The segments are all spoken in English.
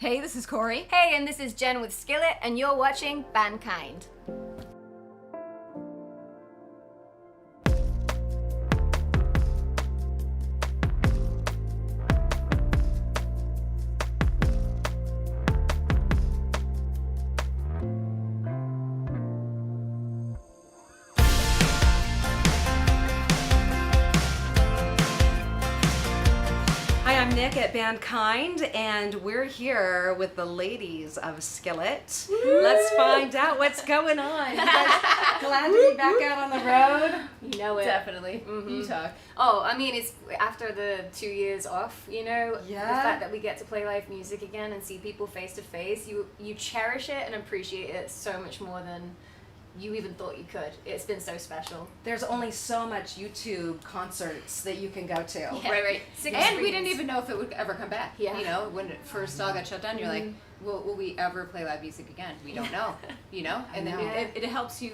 Hey, this is Korey. Hey, and this is Jen with Skillet, and you're watching Bandkind. Hi, I'm Nick at Bandkind, and we're here with the ladies of Skillet. Let's find out what's going on. You guys glad to be back out on the road? You know it. Definitely. You talk. Oh, I mean, it's after the 2 years off, you know, Yeah. the fact that we get to play live music again and see people face to face, you cherish it and appreciate it so much more than you even thought you could. It's been so special. There's only so much YouTube concerts that you can go to. Yeah. Right. Six And we screens. didn't even know if it would ever come back. Yeah. You know, when it first all got shut down, you're like, will we ever play live music again? We don't know. You know? And then know. it helps you,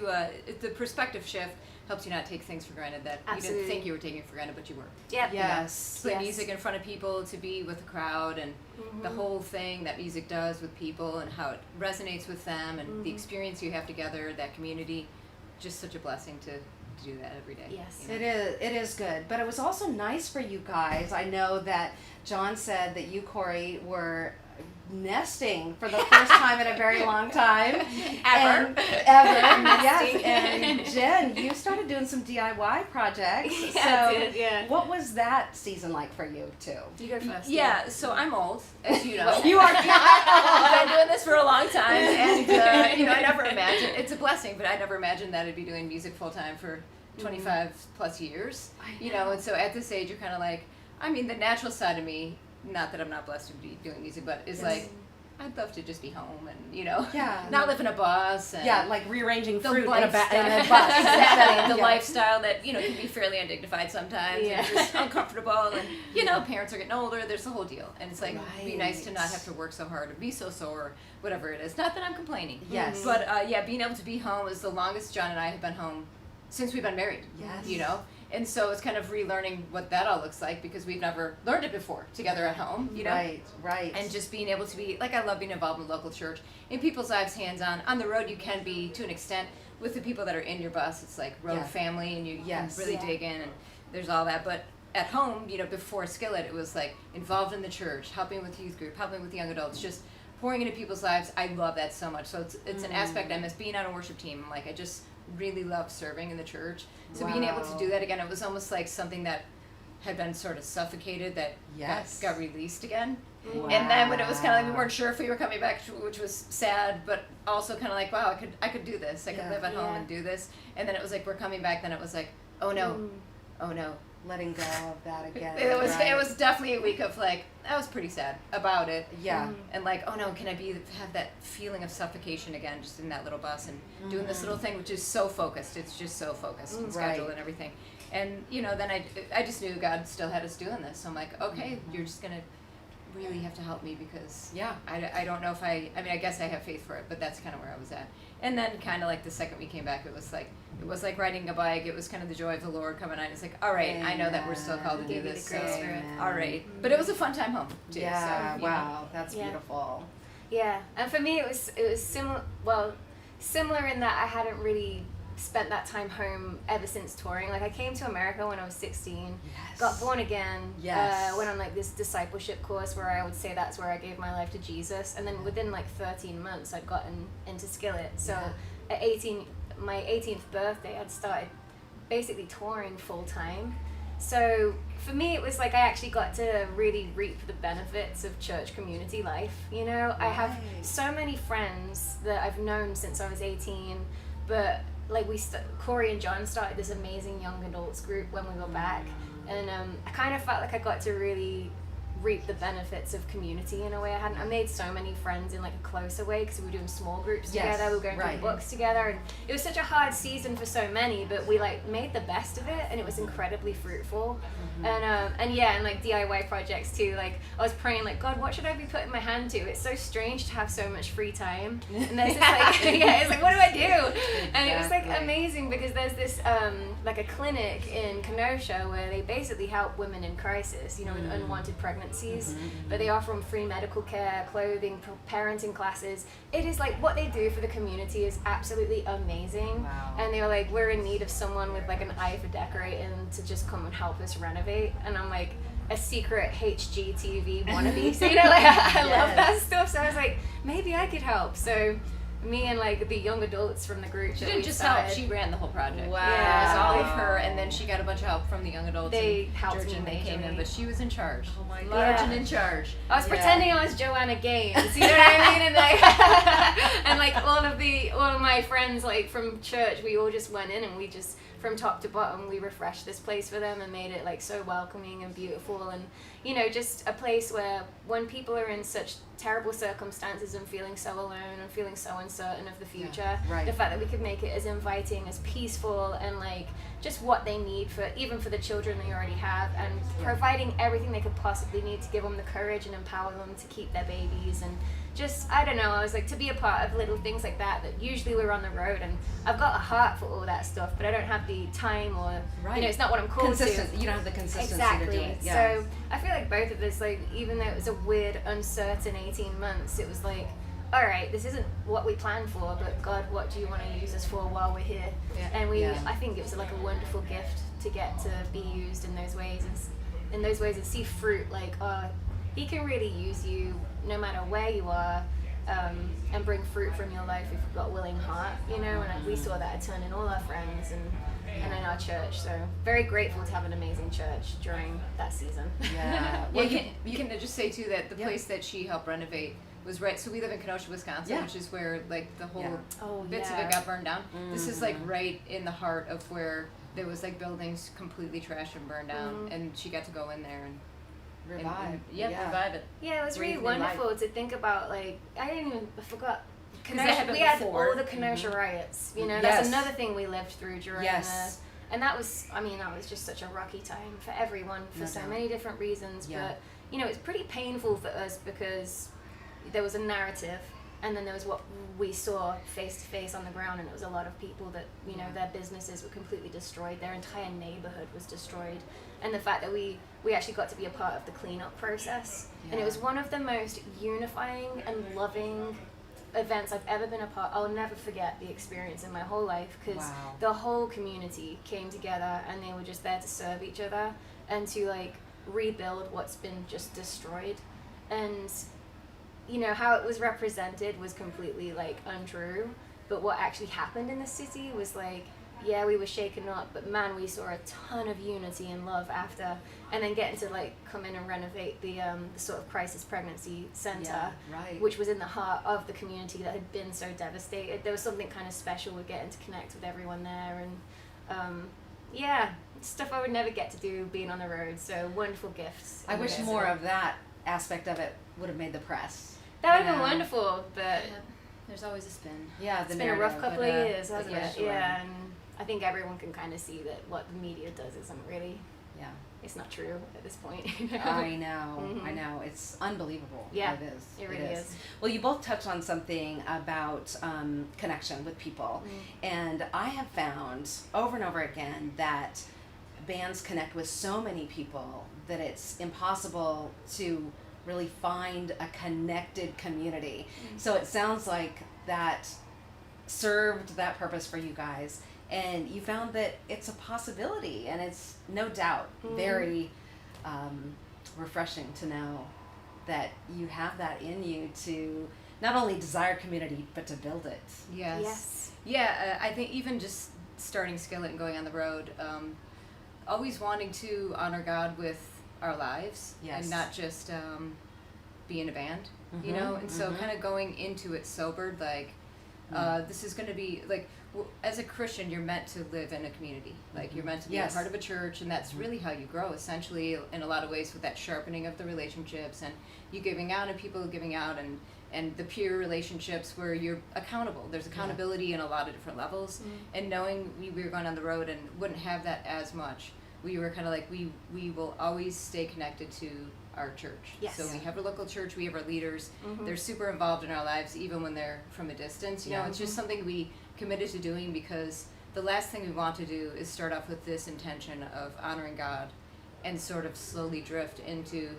the perspective shift helps you not take things for granted that you Absolutely. didn't think you were taking for granted, but you were. Yep. Yes. To play Yes. music in front of people, to be with the crowd, and the whole thing that music does with people and how it resonates with them and the experience you have together, that community. Just such a blessing to do that every day. Yes. you know? It is good, but it was also nice for you guys. I know that John said that you, Korey, were nesting for the first time in a very long time. Ever. Yes. And Jen, you started doing some DIY projects. Yeah, so I did, yeah. what was that season like for you too? You go first. Yeah, so I'm old, as you know. You are I've been doing this for a long time, and I never imagined, it's a blessing, but I never imagined that I'd be doing music full time for 25 plus years. You know, and so at this age, you're kind of like, I mean, the natural side of me, not that I'm not blessed to be doing music, but is like, I'd love to just be home and, Yeah. not live in a bus. And Yeah, like rearranging the fruit in a lifestyle. bus. Exactly, the Yeah. lifestyle that, can be fairly undignified sometimes, Yeah. and just uncomfortable, and, parents are getting older, there's the whole deal. And it's like, it'd be nice to not have to work so hard or be so sore, whatever it is. Not that I'm complaining. Yes. But, being able to be home is the longest John and I have been home since we've been married. Yes. And so it's kind of relearning what that all looks like because we've never learned it before together at home, Right. And just being able to be, like, I love being involved in local church, in people's lives, hands-on. On the road, you can be, to an extent, with the people that are in your bus. It's like road Yeah. family, and you Yes. can really Yeah. dig in, and there's all that. But at home, before Skillet, it was, like, involved in the church, helping with youth group, helping with young adults, just pouring into people's lives. I love that so much. So it's an aspect I miss. Being on a worship team, like, I just really love serving in the church. So being able to Wow. do that again, it was almost like something that had been sort of suffocated that Yes. got released again. Wow. And then when it was kind of like we weren't sure if we were coming back, which was sad, but also kind of like, wow, I could do this. I could Yeah. live at home Yeah. and do this. And then it was like we're coming back. Then it was like, oh no, oh no. Letting go of that again. It was right. it was definitely a week of like I was pretty sad about it. Yeah. And like, oh no, can I have that feeling of suffocation again, just in that little bus and doing this little thing, which is so focused. It's just so focused and scheduled Right. and everything. And then I just knew God still had us doing this. So I'm like, okay, you're just gonna really have to help me because Yeah. I don't know if I mean I guess I have faith for it, but that's kind of where I was at. And then kind of like the second we came back, it was like riding a bike. It was kind of the joy of the Lord coming on. It's like, all right, I know that we're still called to do Give you this. the grace so, for it. all right, but it was a fun time home too. Yeah. so, Wow. That's Yeah. beautiful. Yeah, and for me it was similar. Well, similar in that I hadn't really spent that time home ever since touring. Like I came to America when I was 16, Yes. got born again, Yes. went on like this discipleship course where I would say that's where I gave my life to Jesus, and then within like 13 months I'd gotten into Skillet. So Yeah. at 18, my 18th birthday, I'd started basically touring full time. So for me, it was like I actually got to really reap the benefits of church community life. I have Right. so many friends that I've known since I was 18, but like Korey and John started this amazing young adults group when we were back, and I kind of felt like I got to really reap the benefits of community in a way. I made so many friends in like a closer way because we were doing small groups Yes, together, we were going right. through books together, and it was such a hard season for so many, but we like made the best of it, and it was incredibly fruitful. And like DIY projects too. Like I was praying like, God, what should I be putting my hand to? It's so strange to have so much free time, and there's this like it's like, what do I do? And it was like Exactly. amazing because there's this like a clinic in Kenosha where they basically help women in crisis, with unwanted pregnancy agencies, but they offer them free medical care, clothing, parenting classes. It is like what they do for the community is absolutely amazing. Wow. And they were like, we're in need of someone with like an eye for decorating to just come and help us renovate. And I'm like, a secret HGTV wannabe. So, you know, like I love that stuff. So I was like, maybe I could help. So me and like the young adults from the group. She didn't just help, she ran the whole project. Wow. Yeah. It was all of her, and then she got a bunch of help from the young adults. They and helped George me and they came in, majorly. but she was in charge. Oh my Large God. and in charge. I was pretending I was Joanna Gaines, you know what I mean? And like, and like all of my friends like from church, we all just went in and we just from top to bottom we refreshed this place for them and made it like so welcoming and beautiful, and you know, just a place where when people are in such terrible circumstances and feeling so alone and feeling so uncertain of the future, right. the fact that we could make it as inviting, as peaceful, and like just what they need for even for the children they already have, and providing everything they could possibly need to give them the courage and empower them to keep their babies. And just, I don't know, I was like, to be a part of little things like that usually we're on the road, and I've got a heart for all that stuff, but I don't have the time or, you know, it's not what I'm called to. You don't have the consistency Exactly. to do it. Yeah. So I feel like both of us, like, even though it was a weird, uncertain 18 months, it was like, all right, this isn't what we planned for, but God, what do you want to use us for while we're here? Yeah. And I think it was like a wonderful gift to get to be used in those ways, and see fruit, like, He can really use you no matter where you are, and bring fruit from your life if you've got a willing heart, you know. And we saw that a ton in all our friends and in our church. So very grateful to have an amazing church during that season. Yeah. Well, you can just say too that the place that she helped renovate was right. So we live in Kenosha, Wisconsin, which is where like the whole bits of it got burned down. This is like right in the heart of where there was like buildings completely trashed and burned down, and she got to go in there and Revive. revive it. Yeah, it was really Breathe new wonderful to think about. Like, I forgot. Because that happened we had before. all the Kenosha riots. You know, Yes. that's another thing we lived through during Yes. and that was, I mean, that was just such a rocky time for everyone for so many different reasons. Yeah. But you know, it's pretty painful for us because there was a narrative, and then there was what we saw face to face on the ground, and it was a lot of people that, you know, their businesses were completely destroyed, their entire neighborhood was destroyed, and the fact that we actually got to be a part of the cleanup process, and it was one of the most unifying and loving events I've ever been a part. I'll never forget the experience in my whole life, because the whole community came together and they were just there to serve each other and to like rebuild what's been just destroyed. And you know, how it was represented was completely like untrue, but what actually happened in the city was like, yeah, we were shaken up, but man, we saw a ton of unity and love after, and then getting to like come in and renovate the sort of crisis pregnancy center, which was in the heart of the community that had been so devastated. There was something kind of special with getting to connect with everyone there, and stuff I would never get to do being on the road. So wonderful gifts. I wish more of that aspect of it would have made the press. That would have been wonderful, but there's always a spin. Yeah, it's been a rough couple of years, hasn't it? Sure. Yeah, and I think everyone can kind of see that what the media does isn't really, it's not true at this point. You know? I know. It's unbelievable. Yeah, it is. It really is. Well, you both touched on something about connection with people, and I have found over and over again that bands connect with so many people that it's impossible to really find a connected community. So it sounds like that served that purpose for you guys, and you found that it's a possibility, and it's no doubt very refreshing to know that you have that in you to not only desire community but to build it. Yes. Yeah, I think even just starting Skillet and going on the road, always wanting to honor God with our lives, and not just be in a band, you know. And so kind of going into it sobered, like this is going to be like, as a Christian, you're meant to live in a community, like you're meant to be a part of a church, and that's really how you grow, essentially, in a lot of ways, with that sharpening of the relationships, and you giving out and people giving out, and the peer relationships where you're accountable. There's accountability in a lot of different levels, and knowing we were going on the road and wouldn't have that as much, we were kind of like, we will always stay connected to our church. Yes. So we have a local church, we have our leaders, they're super involved in our lives, even when they're from a distance. You know, it's just something we committed to doing, because the last thing we want to do is start off with this intention of honoring God and sort of slowly drift into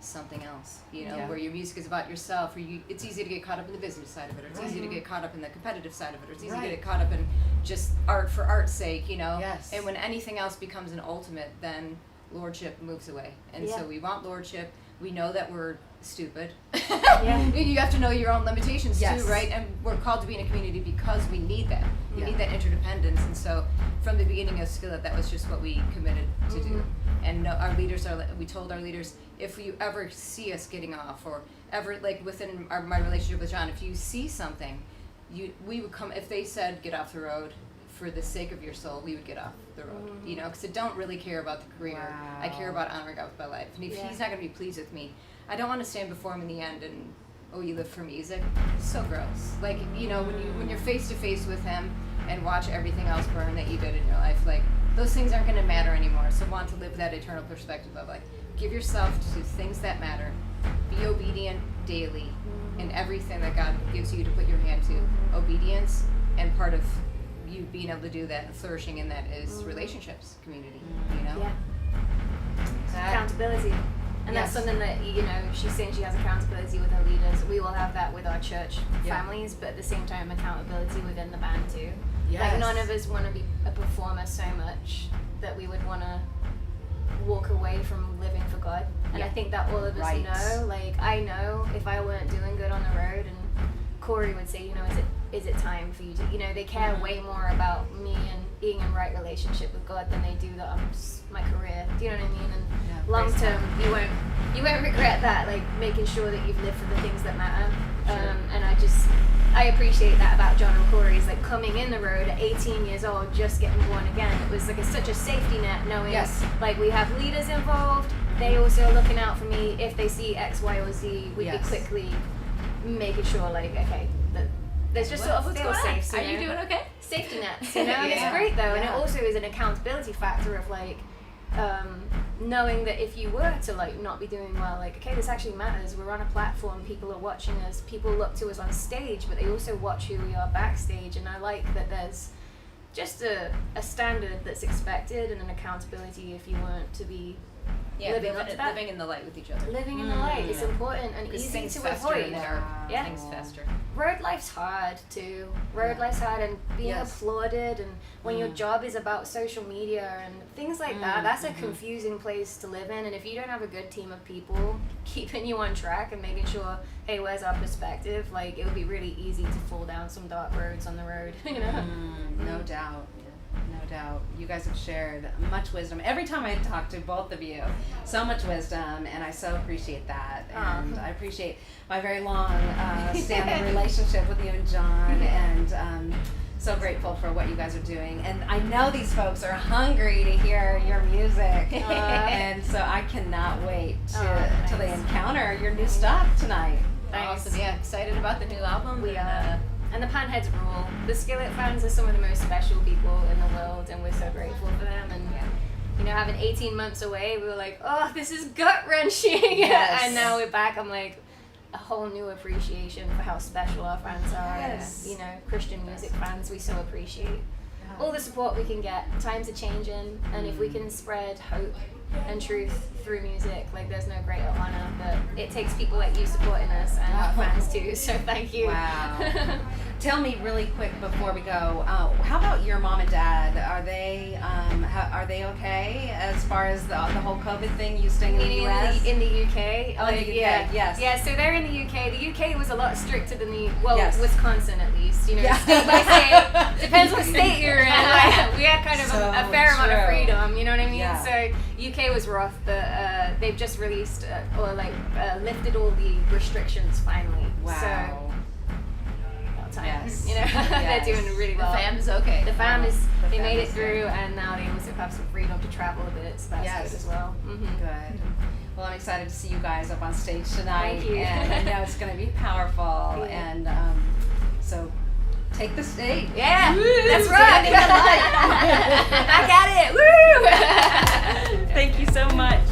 something else, you know, Yeah. where your music is about yourself, or it's easy to get caught up in the business side of it, or it's easy to get caught up in the competitive side of it, or it's easy to get caught up in just art for art's sake, you know. Yes. And when anything else becomes an ultimate, then lordship moves away. And so we want lordship. We know that we're stupid. You have to know your own limitations too, right? And we're called to be in a community because we need that. We need that interdependence. And so from the beginning of Skillet, that was just what we committed to do. And our leaders we told our leaders, if you ever see us getting off, or ever, like within my relationship with John, if you see something, we would come. If they said get off the road for the sake of your soul, we would get off the road, you know, because I don't really care about the career. Wow. I care about honoring God with my life. And if he's not going to be pleased with me, I don't want to stand before him in the end and, oh, you live for music. So gross. Like, you know, when you're face to face with him and watch everything else burn that you did in your life, like, those things aren't going to matter anymore. So want to live that eternal perspective of, like, give yourself to things that matter. Be obedient daily in everything that God gives you to put your hand to. Obedience, and part of you being able to do that and flourishing in that is relationships, community, you know? Yeah. Accountability. And that's something that, you know, she's saying she has accountability with her leaders. We will have that with our church families, but at the same time, accountability within the band too. Like, none of us want to be a performer so much that we would want to walk away from living for God. And I think that all of us know, like, I know if I weren't doing good on the road, and Korey would say, you know, is it time for you to, you know, they care way more about me and being in right relationship with God than they do my career. Do you know what I mean? And long term, you won't regret that, like making sure that you've lived for the things that matter. And I appreciate that about John and Korey, is like coming in the road at 18 years old, just getting born again. It was like such a safety net, knowing like we have leaders involved. They also are looking out for me. If they see X, Y, or Z, we'd be quickly making sure, like, okay, that there's just sort of feel safe. Are you doing okay? Safety nets, you know. And it's great though, and it also is an accountability factor of like knowing that if you were to like not be doing well, like, okay, this actually matters. We're on a platform, people are watching us, people look to us on stage, but they also watch who we are backstage. And I like that there's just a standard that's expected and an accountability if you weren't to be living up to that. Living in the light with each other. Living in the light is important and easy to avoid. Things fester. Road life's hard too. Road life's hard, and being applauded, and when your job is about social media and things like that, that's a confusing place to live in. And if you don't have a good team of people keeping you on track and making sure, hey, where's our perspective, like, it would be really easy to fall down some dark roads on the road, you know? No doubt. No doubt. You guys have shared much wisdom. Every time I talk to both of you, so much wisdom, and I so appreciate that. And I appreciate my very long standing relationship with you and John, and so grateful for what you guys are doing. And I know these folks are hungry to hear your music, and so I cannot wait till they encounter your new stuff tonight. Awesome. Yeah, excited about the new album. We are. And the Panheads rule. The Skillet fans are some of the most special people in the world, and we're so grateful for them. And you know, having 18 months away, we were like, oh, this is gut-wrenching. And now we're back. I'm like, a whole new appreciation for how special our fans are. And, you know, Christian music fans, we so appreciate all the support we can get. Times are changing, and if we can spread hope and truth through music, like, there's no greater honor. But it takes people like you supporting us and our fans too, so thank you. Wow. Tell me really quick before we go, how about your mom and dad? Are they okay as far as the whole COVID thing? You staying in the US? In the UK? Oh, in the UK, yes. Yeah, so they're in the UK. The UK was a lot stricter than Wisconsin at least. You know, Yeah. state by state. Depends what state you're in. Like, we had kind of a fair amount of freedom, you know what I mean? Yeah. So UK was rough, but they've just released lifted all the restrictions finally. Wow. So, time. Yes. You know, they're doing really well. The fam is okay. The fam is, they made it through, and now they also have some freedom to travel a bit, so that's good as well. Good. Well, I'm excited to see you guys up on stage tonight. Thank you. And I know it's going to be powerful. And so take the stage. Yeah, Woo! that's right. Back at it. Woo! Thank you so much.